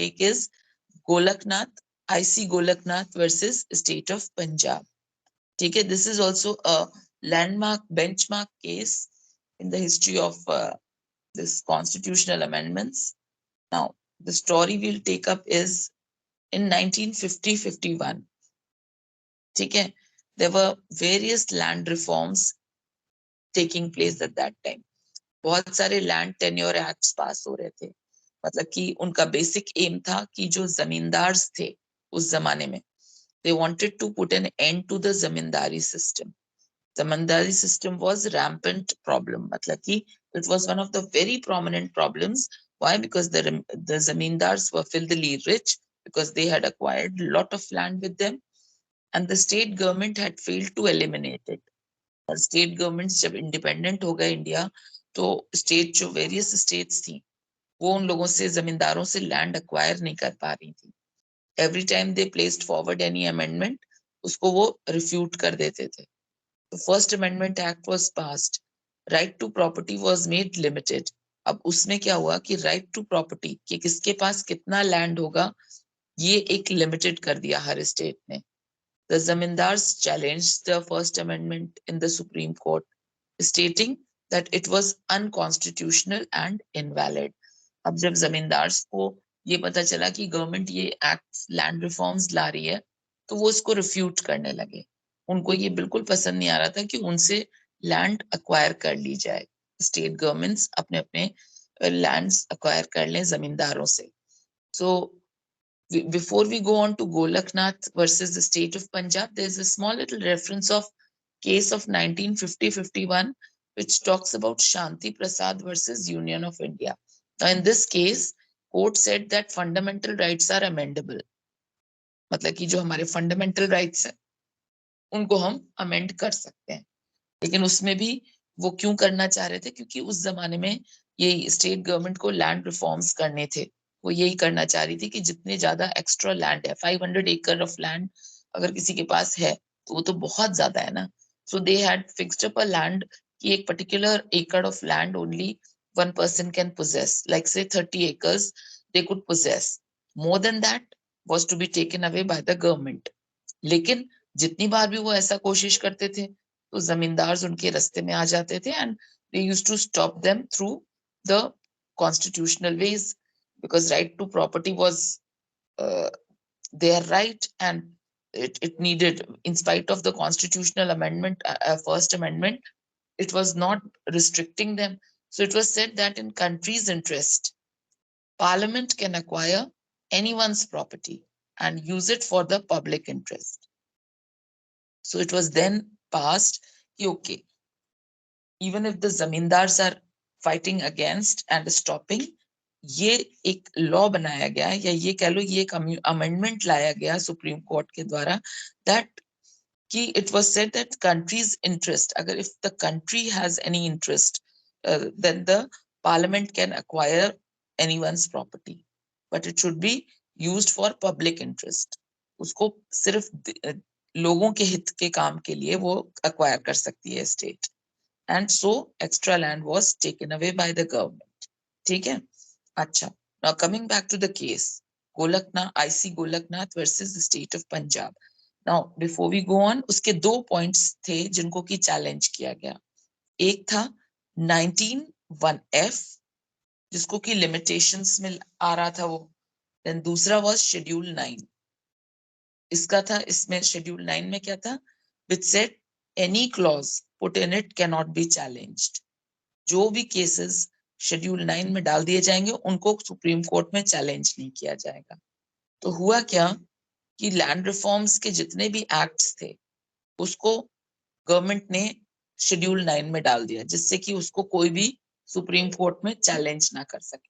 एक is Golaknath, I C Golaknath versus state of Punjab. ठीक है, this is also a landmark benchmark case in the history of this constitutional amendments. Now, the story we'll take up is in 1950-51. ठीक है, there were various land reforms taking place at that time. बहुत सारे land tenure acts पास हो रहे थे. मतलब कि उनका बेसिक एम था कि जो जमींदार्स थे उस जमाने में, they wanted to put an end to the zamindari system. Zamindari system was rampant problem. मतलब कि it was one of the very prominent problems. Why? Because the zamindars were filthily rich because they had acquired a lot of land with them, and the state government had failed to eliminate it. State governments जब independent हो गए India, तो state जो various states थी वो उन लोगों से, जमींदारों से लैंड अक्वायर नहीं कर पा रही थी. Every time they placed forward any amendment, उसको वो रिफ्यूट कर देते थे. तो first amendment act was passed. Right to property was made limited. अब उसमें क्या हुआ कि राइट टू प्रॉपर्टी कि किसके पास कितना लैंड होगा, ये एक लिमिटेड कर दिया हर स्टेट ने. The zamindars challenged the First Amendment in the Supreme Court, stating that it was unconstitutional and invalid. अब जब जमींदार्स को ये पता चला कि गवर्नमेंट ये एक्ट लैंड रिफॉर्म्स ला रही है, तो वो इसको रिफ्यूट करने लगे. उनको ये बिल्कुल पसंद नहीं आ रहा था कि उनसे लैंड अक्वायर कर ली जाए. स्टेट गवर्नमेंट्स अपने अपने लैंड्स अक्वायर कर लें जमींदारों से. सो before we go on to Golaknath versus the state of Punjab, there's a small little reference of case of 1950-51, which talks about Shanti Prasad versus Union of India. Now, in this case, court said that fundamental rights are amendable. मतलब कि जो हमारे fundamental rights हैं, उनको हम amend कर सकते हैं. लेकिन उसमें भी वो क्यों करना चाह रहे थे? क्योंकि उस जमाने में ये स्टेट गवर्नमेंट को लैंड रिफॉर्म्स करने थे. वो यही करना चाह रही थी कि जितने ज्यादा एक्स्ट्रा लैंड है, 500 एकड़ ऑफ लैंड अगर किसी के पास है तो वो तो बहुत ज्यादा है ना. So they had fixed up a land कि एक पर्टिकुलर एकड़ of land only one person can possess, like say 30 acres they could possess. More than that was to be taken away by the government. लेकिन जितनी बार भी वो ऐसा कोशिश करते थे तो जमींदार उनके रास्ते में आ जाते थे, and they used to stop them through the constitutional ways, because right to property was their right, and it needed, in spite of the constitutional amendment, first amendment, it was not restricting them. So it was said that in country's interest, parliament can acquire anyone's property and use it for the public interest. So it was then passed, okay, even if the zamindars are fighting against and stopping, ये एक law बनाया गया है, या ये कह लो ये एक अमेंडमेंट लाया गया सुप्रीम कोर्ट के द्वारा, दैट कि it was said that countries interest, अगर if the country has any interest, then the parliament can acquire anyone's property, but it should be used for public interest. उसको सिर्फ लोगों के हित के काम के लिए वो एक्वायर कर सकती है state. And so extra land was taken away by the government. ठीक है, अच्छा. Now coming back to the case Golaknath, I C Golaknath versus the state of Punjab. Now before we go on, उसके दो पॉइंट्स थे जिनको की चैलेंज किया गया. एक था 19(1)(f जिसको की लिमिटेशंस में आ रहा था वो. देन दूसरा वाज शेड्यूल 9. इसका था, इसमें शेड्यूल 9 में क्या था, which said any clause put in it can not be challenged. जो भी केसेस शेड्यूल 9 में डाल दिए जाएंगे उनको सुप्रीम कोर्ट में चैलेंज नहीं किया जाएगा. तो हुआ क्या कि लैंड रिफॉर्म्स के जितने भी एक्ट्स थे उसको गवर्नमेंट ने शेड्यूल 9 में डाल दिया, जिससे कि उसको कोई भी सुप्रीम कोर्ट में चैलेंज ना कर सके.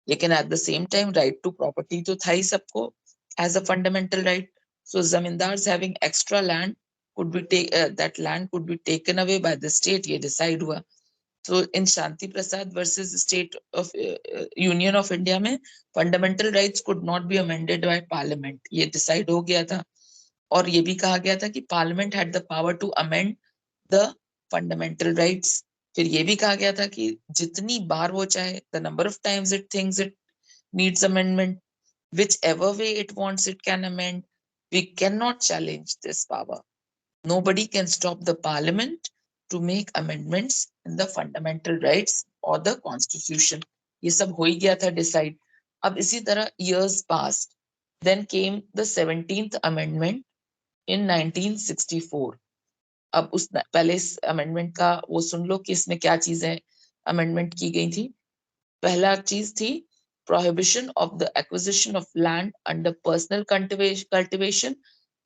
लेकिन at the same time right to property तो था ही सबको as a fundamental right. So zamindars having extra land could be that land could be taken away by the state, ये डिसाइड हुआ. So in Shanti Prasad versus State of Union of India में fundamental rights could not be amended by Parliament, ये decide हो गया था. और ये भी कहा गया था कि Parliament had the power to amend the fundamental rights. फिर ये भी कहा गया था कि जितनी बार वो चाहे, the number of times it thinks it needs amendment, Whichever way it wants, it can amend. We cannot challenge this power. Nobody can stop the parliament to make amendments in the fundamental rights or the constitution. ये सब हो ही गया था decide. अब इसी तरह years passed. Then came the 17th amendment in 1964. अब उस पहले इस अमेंडमेंट का वो सुन लो कि इसमें क्या चीजें अमेंडमेंट की गई थी. पहला चीज थी prohibition of the acquisition of land under personal cultivation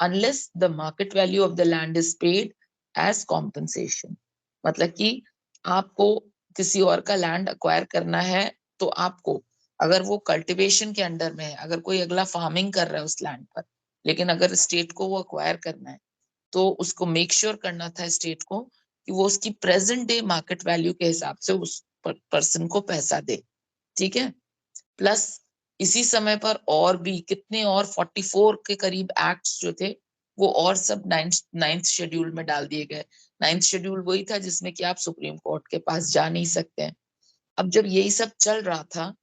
unless the market value of the land is paid as compensation. मतलब कि आपको किसी और का लैंड अक्वायर करना है तो आपको, अगर वो कल्टीवेशन के अंडर में है, अगर कोई अगला फार्मिंग कर रहा है उस लैंड पर, लेकिन अगर स्टेट को वो अक्वायर करना है तो उसको मेक श्योर करना था स्टेट को कि वो उसकी प्रेजेंट डे मार्केट वैल्यू के हिसाब से उस पर्सन को पैसा दे. ठीक है. प्लस इसी समय पर और भी कितने और 44 के करीब एक्ट्स जो थे वो और सब नाइन्थ शेड्यूल में डाल दिए गए. नाइन्थ शेड्यूल वही था जिसमें कि आप सुप्रीम कोर्ट के पास जा नहीं सकते हैं. अब जब यही सब चल रहा था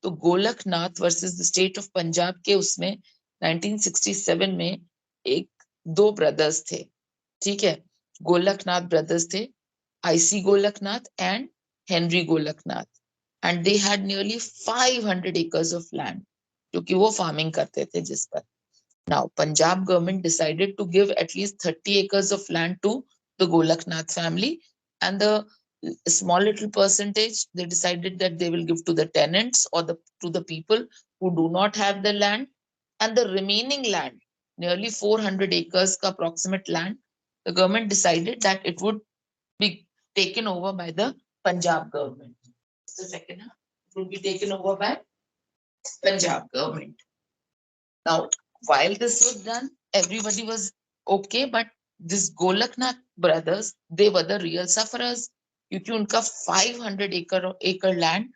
तो Golaknath versus the state of Punjab के उसमें 1967 में एक दो ब्रदर्स थे. ठीक है. गोलकनाथ ब्रदर्स थे, IC Golaknath and Henry Golaknath, and they had nearly 500 acres of land क्योंकि वो फार्मिंग करते थे जिस पर. Now Punjab government decided to give at least 30 acres of land to the Golaknath family, and the small little percentage they decided that they will give to the tenants or to the people who do not have the land, and the remaining land, nearly 400 acres ka approximate land, the government decided that it would be taken over by the Punjab government. The second half will be taken over by Punjab government. Now, while this was done, everybody was okay, but this Golaknath brothers, they were the real sufferers. क्योंकि उनका 500 acre land,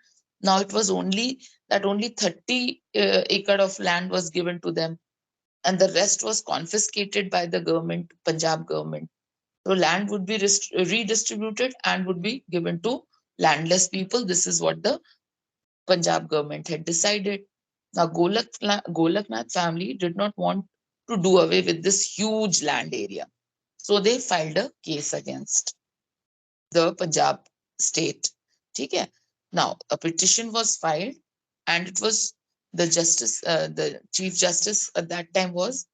now it was only 30 acre of land was given to them, and the rest was confiscated by the government, Punjab government. So land would be redistributed and would be given to landless people. This is what the Punjab government had decided. Now, Golaknath family did not want to do away with this huge land area. So they filed a case against the Punjab state. Okay? Now, a petition was filed, and it was the Chief Justice at that time was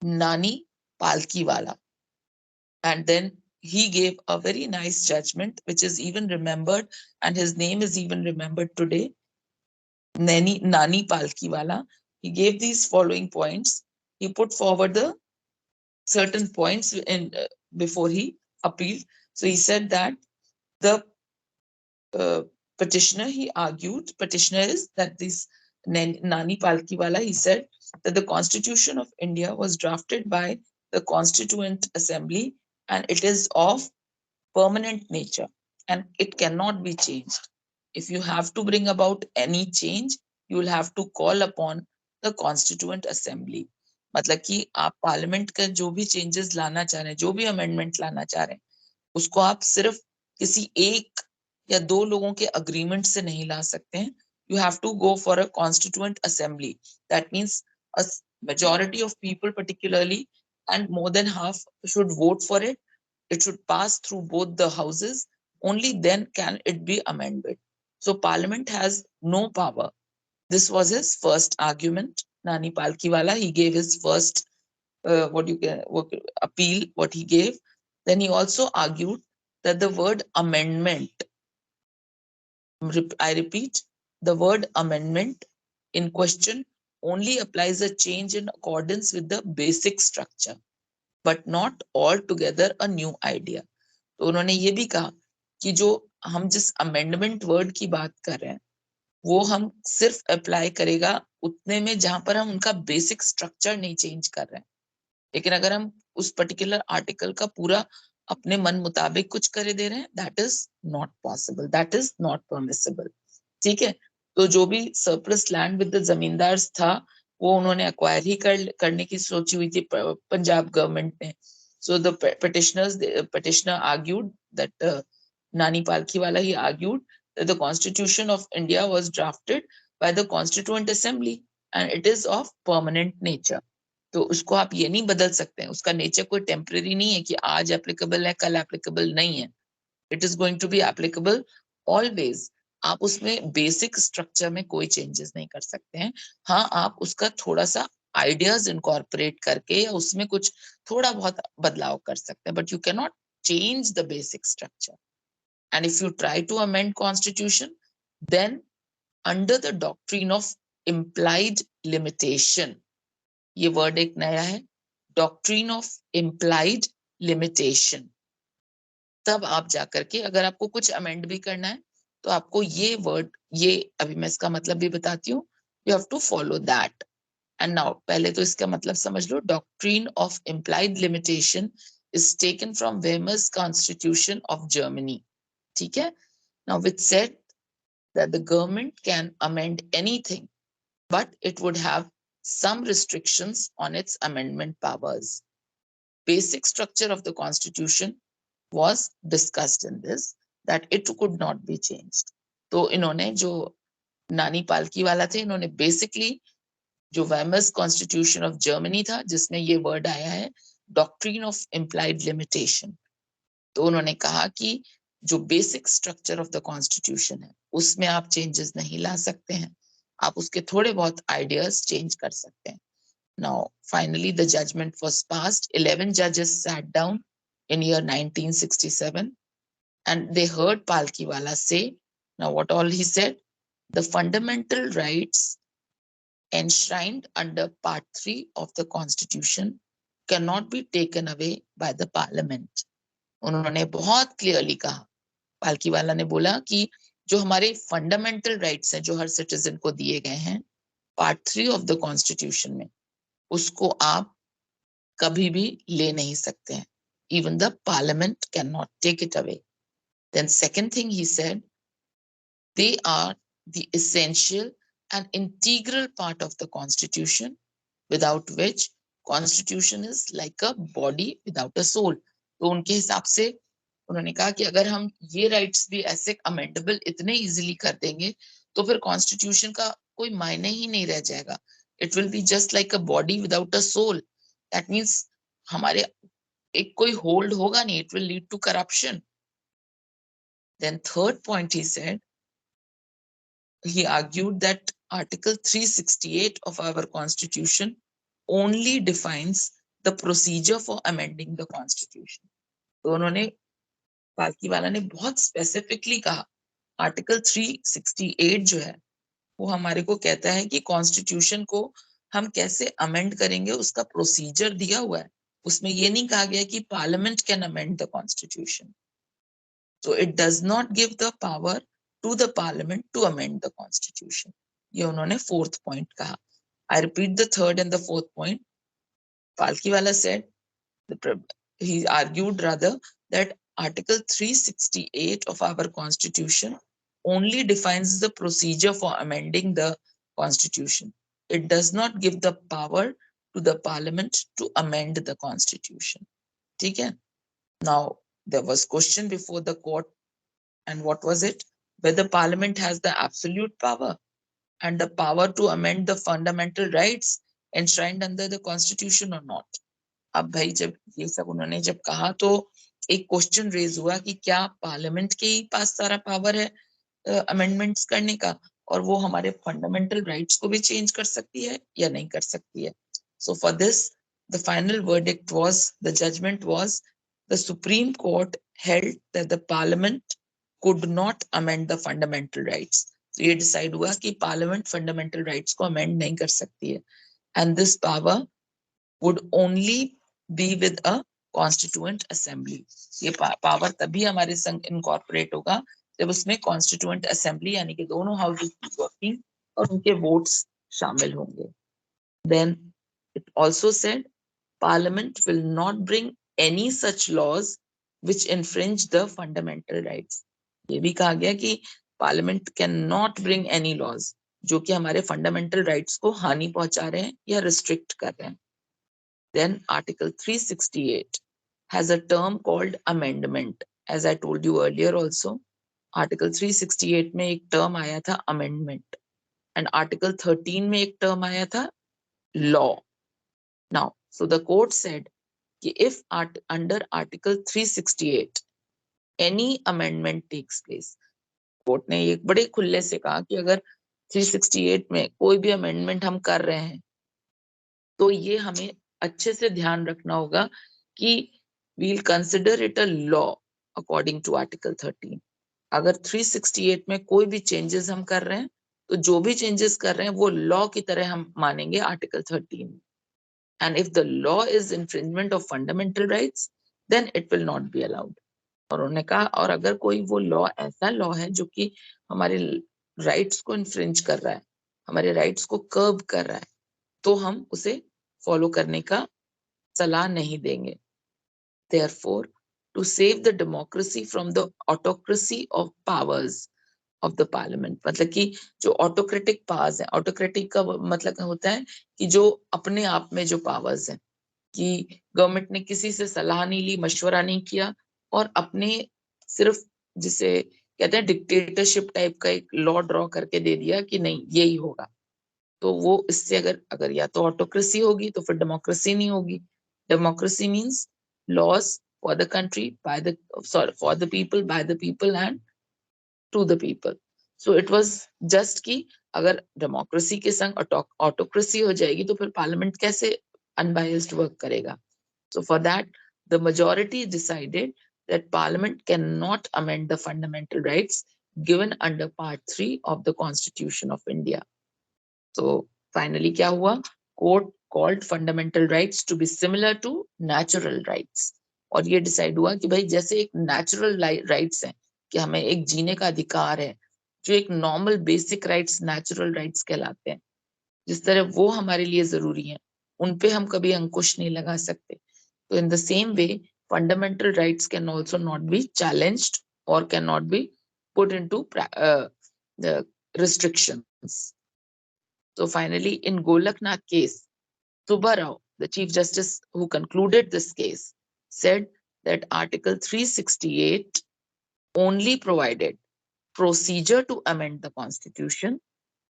Nani Palkiwala. And then he gave a very nice judgment, which is even remembered, and his name is even remembered today. Nani Palkiwala. He gave these following points. He put forward the certain points before he appealed. So he said that the petitioner is that this Nani Palkiwala, he said that the Constitution of India was drafted by the Constituent Assembly and it is of permanent nature and it cannot be changed. If you have to bring about any change, you will have to call upon the Constituent Assembly. मतलब कि आप parliament का जो भी changes लाना चाह रहे हैं, जो भी अमेंडमेंट लाना चाह रहे हैं, उसको आप सिर्फ किसी एक या दो लोगों के अग्रीमेंट से नहीं ला सकते हैं. You have to go for a Constituent Assembly. That means a majority of people particularly and more than half should vote for it. It should pass through both the houses. Only then can it be amended. So Parliament has no power. This was his first argument. Nani Palkiwala, he gave his first appeal, what he gave. Then he also argued that the word amendment, I repeat, the word amendment in question only applies a change in accordance with the basic structure, but not altogether a new idea. तो उन्होंने ये भी कहा कि जो हम जिस amendment word की बात कर रहे हैं वो हम सिर्फ अप्लाई करेगा उतने में जहां पर हम उनका बेसिक स्ट्रक्चर नहीं चेंज कर रहे हैं. लेकिन अगर हम उस पर्टिकुलर आर्टिकल का पूरा अपने मन मुताबिक कुछ करे दे रहे हैं, that is not possible, that is not permissible. ठीक है. तो जो भी सरप्लस लैंड विद द जमींदार था वो उन्होंने अक्वायर ही करने की सोची हुई थी पंजाब गवर्नमेंट ने. So the petitioner argued that Nani Palkhiwala, he argued that the Constitution of India was drafted by the Constituent Assembly and it is of permanent nature. तो उसको आप ये नहीं बदल सकते हैं, उसका नेचर कोई टेम्पररी नहीं है कि आज एप्लीकेबल है कल एप्लीकेबल नहीं है. It is going to be applicable always. आप उसमें बेसिक स्ट्रक्चर में कोई चेंजेस नहीं कर सकते हैं. हाँ, आप उसका थोड़ा सा आइडियाज इनकॉर्पोरेट करके या उसमें कुछ थोड़ा बहुत बदलाव कर सकते हैं, but you can not change the basic structure. And if you try to amend constitution, then under the doctrine of implied limitation, ये word एक नया है, doctrine of implied limitation, तब आप जाकर के अगर आपको कुछ अमेंड भी करना है तो आपको ये वर्ड, ये अभी मैं इसका मतलब भी बताती हूँ, you have to follow that. And now पहले तो इसका मतलब समझ लो. Doctrine of implied limitation is taken from Weimar's constitution of Germany. ठीक है. Now which said that the government can amend anything but it would have some restrictions on its amendment powers. Basic structure of the constitution was discussed in this, that it could not be changed. तो इन्होंने जो नानी पालकी वाला थे, इन्होंने basically जो वेमर्स constitution of Germany था जिसमें ये वर्ड आया है डॉक्ट्रिन ऑफ इम्प्लाइड लिमिटेशन, तो उन्होंने कहा कि जो basic structure of the constitution है उसमें आप चेंजेस नहीं ला सकते हैं, आप उसके थोड़े बहुत आइडियाज चेंज कर सकते हैं. Now, finally, the judgment was passed. 11 judges sat down in year 1967 and they heard Palkiwala say, now what all he said, the fundamental rights enshrined under Part 3 of the Constitution cannot be taken away by the Parliament. उन्होंने बहुत clearly कहा, पालकीवाला ने बोला कि जो हमारे fundamental rights हैं जो हर सिटीजन को दिए गए हैं पार्ट 3 ऑफ द कॉन्स्टिट्यूशन में, उसको आप कभी भी ले नहीं सकते हैं. Even the parliament cannot take it away. Then second thing he said, they are the essential and integral part of the constitution, without which constitution is like a body without a soul. तो उनके हिसाब से उन्होंने कहा कि अगर हम ये राइट्स भी ऐसे अमेंडेबल इतने इजीली कर देंगे तो फिर कॉन्स्टिट्यूशन का कोई मायने ही नहीं रह जाएगा. It will be just like a body without a soul. That means हमारे एक कोई होल्ड होगा नहीं. It will lead to corruption. Then third point he said, he argued that article 368 of our constitution only defines the procedure for amending the constitution. तो उन्होंने पालकीवाला ने बहुत specifically कहा आर्टिकल 368 जो है वो हमारे को कहता है कि कॉन्स्टिट्यूशन को हम कैसे अमेंड करेंगे, उसका प्रोसीजर दिया हुआ है. उसमें ये नहीं कहा गया कि parliament can amend the constitution. So it does not give the power to the parliament to amend the constitution. ये उन्होंने fourth point कहा. I repeat the third and the fourth point. Palkiwala said, he argued rather that Article 368 of our constitution only defines the procedure for amending the constitution. It does not give the power to the parliament to amend the constitution. ठीक है? Now, there was question before the court, and what was it? Whether parliament has the absolute power and the power to amend the fundamental rights enshrined under the constitution or not. अब भाई जब ये सब उन्होंने जब कहा तो एक क्वेश्चन रेज हुआ कि क्या पार्लियामेंट के ही पास सारा पावर है अमेंडमेंट्स करने का और वो हमारे फंडामेंटल राइट्स को भी चेंज कर सकती है या नहीं कर सकती है. So for this the final verdict was, the judgement was, the Supreme Court held that the Parliament could not amend the fundamental rights. तो ये डिसाइड हुआ कि पार्लियामेंट फंडामेंटल राइट्स को अमेंड नहीं कर सकती है. And this power would only be with a constituent assembly. ये पावर तभी हमारे संग इनकॉर्पोरेट होगा जब उसमें कॉन्स्टिट्यूएंट असेंबली यानी कि दोनों हाउसेस की वर्किंग और उनके वोट्स शामिल होंगे. Then it also said Parliament will not bring any such laws which infringe the fundamental rights. ये भी कहा गया कि parliament can not bring any laws जो कि हमारे फंडामेंटल राइट्स को हानि पहुंचा रहे हैं या रिस्ट्रिक्ट कर रहे हैं. Then Article 368 has a term called amendment. As I told you earlier also, Article 368 में एक term आया था amendment. एंड आर्टिकल 13 में एक टर्म आया था law. Now so the court said कि if under article 368 any amendment takes place, court ने ये बड़े खुले से कहा कि अगर 368 में कोई भी अमेंडमेंट हम कर रहे हैं तो ये हमें अच्छे से ध्यान रखना होगा कि we'll consider it a law according to article 13. अगर 368 में कोई भी चेंजेस हम कर रहे हैं तो जो भी चेंजेस कर रहे हैं वो लॉ की तरह हम मानेंगे article 13. And if the law is infringement of fundamental rights then it will not be allowed. और उन्होंने कहा और अगर कोई वो लॉ ऐसा लॉ है जो कि हमारे राइट्स को इन्फ्रिंज कर रहा है, हमारे राइट्स को कर्ब कर रहा है, तो हम उसे फॉलो करने का सलाह नहीं देंगे. Therefore, to save the democracy from the autocracy of powers of the parliament, मतलब कि जो ऑटोक्रेटिक पावर्स है, ऑटोक्रेटिक का मतलब होता है कि जो अपने आप में जो पावर्स हैं, कि गवर्नमेंट ने किसी से सलाह नहीं ली, मशवरा नहीं किया और अपने सिर्फ जिसे कहते हैं डिक्टेटरशिप टाइप का एक लॉ ड्रॉ करके दे दिया कि नहीं यही होगा, तो वो इससे अगर या तो ऑटोक्रेसी होगी तो फिर डेमोक्रेसी नहीं होगी. Democracy means laws for the country by the for the people by the people and to the people. So it was just कि अगर डेमोक्रेसी के संग ऑटोक्रेसी हो जाएगी तो फिर पार्लियामेंट कैसे अनबायस्ड वर्क करेगा. So for that, the majority decided that Parliament cannot amend the fundamental rights given under Part 3 of the Constitution of India. So finally क्या हुआ? Court called fundamental rights to be similar to natural rights. और ये decide हुआ कि भाई जैसे एक natural rights हैं कि हमें एक जीने का अधिकार है, जो एक normal basic rights natural rights कहलाते हैं, जिस तरह वो हमारे लिए जरूरी हैं, उन पे हम कभी अंकुश नहीं लगा सकते. So in the same way, fundamental rights can also not be challenged or cannot be put into the restrictions. So finally, in Golaknath case, Subba Rao, the Chief Justice who concluded this case, said that Article 368 only provided procedure to amend the Constitution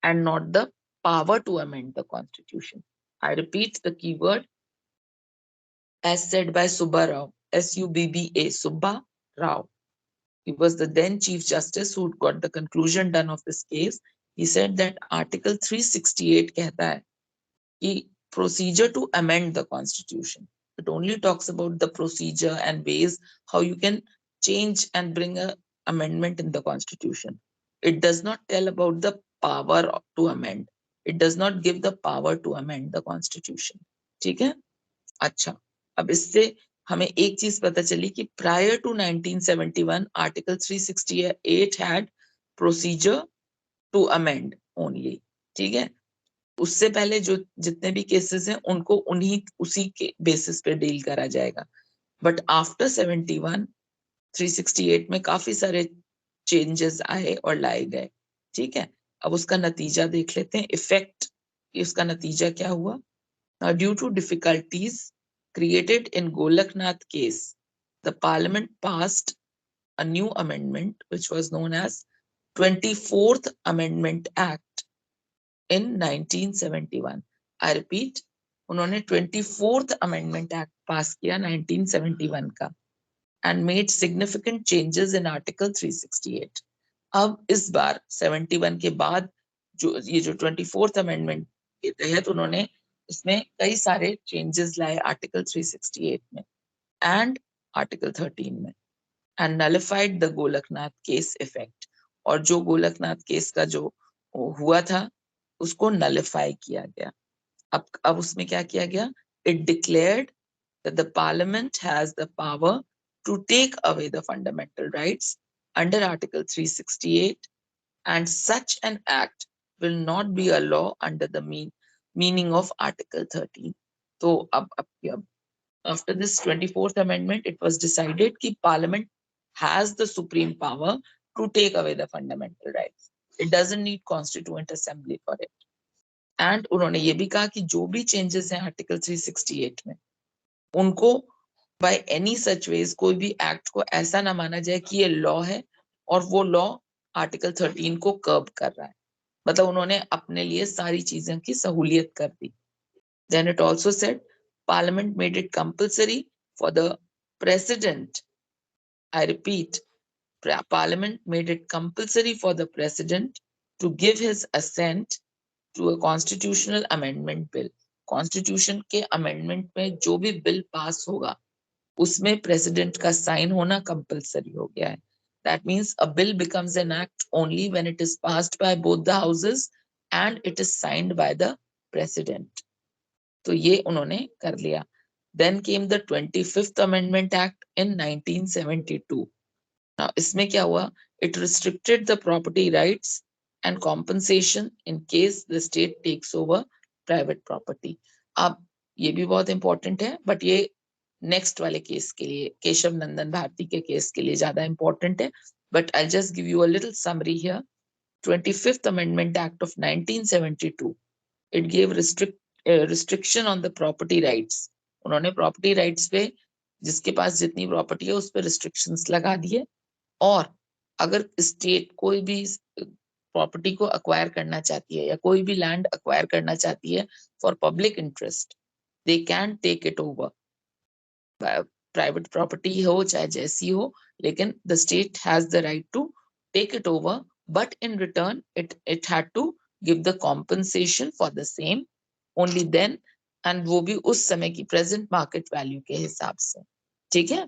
and not the power to amend the Constitution. I repeat the keyword, as said by Subba Rao, S-U-B-B-A, Subba Rao. He was the then Chief Justice who got the conclusion done of this case. He said that Article 368 कहता है कि procedure to amend the Constitution. It only talks about the procedure and ways how you can change and bring a amendment in the Constitution. It does not tell about the power to amend. It does not give the power to amend the Constitution. ठीक है? अच्छा, अब इससे हमें एक चीज पता चली कि prior to 1971 article 368 had procedure to amend only. ठीक है, उससे पहले जो जितने भी केसेस हैं उनको उसी के बेसिस पे डील करा जाएगा. बट आफ्टर 71 368 में काफी सारे चेंजेस आए और लाए गए. ठीक है, अब उसका नतीजा देख लेते हैं, इफेक्ट, उसका नतीजा क्या हुआ. Due to difficulties created in Golaknath case, the Parliament passed a new amendment which was known as 24th Amendment Act in 1971. I repeat, उन्होंने 24th Amendment Act पास किया 1971 का and made significant changes in Article 368. अब इस बार 71 के बाद जो 24th Amendment के तहत उन्होंने इसमें कई सारे चेंजेस लाए आर्टिकल 368 में एंड आर्टिकल 13 में and nullified the Golaknath case effect. और जो गोलकनाथ केस का जो हुआ था उसको नलिफाई किया गया. अब उसमें क्या किया गया, it declared that the parliament has the power to take away the fundamental rights under article 368 and such an act will not be a law under the meaning of Article 13. So after this 24th amendment, it was decided that Parliament has the supreme power to take away the fundamental rights. It doesn't need Constituent Assembly for it. And उन्होंने ये भी कहा कि जो भी changes हैं Article 368 में, उनको by any such ways कोई भी act को ऐसा ना माना जाए कि ये law है और वो law आर्टिकल 13 को कर्ब कर रहा है. मतलब उन्होंने अपने लिए सारी चीजों की सहूलियत कर दी. Then it also said Parliament made it compulsory for the president. I repeat, Parliament made it compulsory for the president to give his assent to a constitutional amendment bill. Constitution के amendment में जो भी bill pass होगा उसमें president का sign होना compulsory हो गया है. That means a bill becomes an act only when it is passed by both the houses and it is signed by the president. तो ये उन्होंने कर लिया. Then came the 25th Amendment Act in 1972. Now, इसमें क्या हुआ? It restricted the property rights and compensation in case the state takes over private property. अब ये भी बहुत इंपॉर्टेंट है, बट ये नेक्स्ट वाले केस के लिए, केशव नंदन भारती के केस के लिए ज्यादा इंपॉर्टेंट है. But I just give you a little summary here. 25th Amendment Act of 1972. It gave restriction on the property rights. उन्होंने प्रॉपर्टी राइट्स पे जिसके पास जितनी प्रॉपर्टी है उस पर रिस्ट्रिक्शंस लगा दिए. और अगर स्टेट कोई भी प्रॉपर्टी को अक्वायर करना चाहती है या कोई भी लैंड अक्वायर करना चाहती है for public interest, they can take it over. Private property हो चाहे जैसी हो, लेकिन the state has the right to take it over, but in return it had to give the compensation for the same only then, and वो भी उस समय की प्रेजेंट मार्केट वैल्यू के हिसाब से. ठीक है.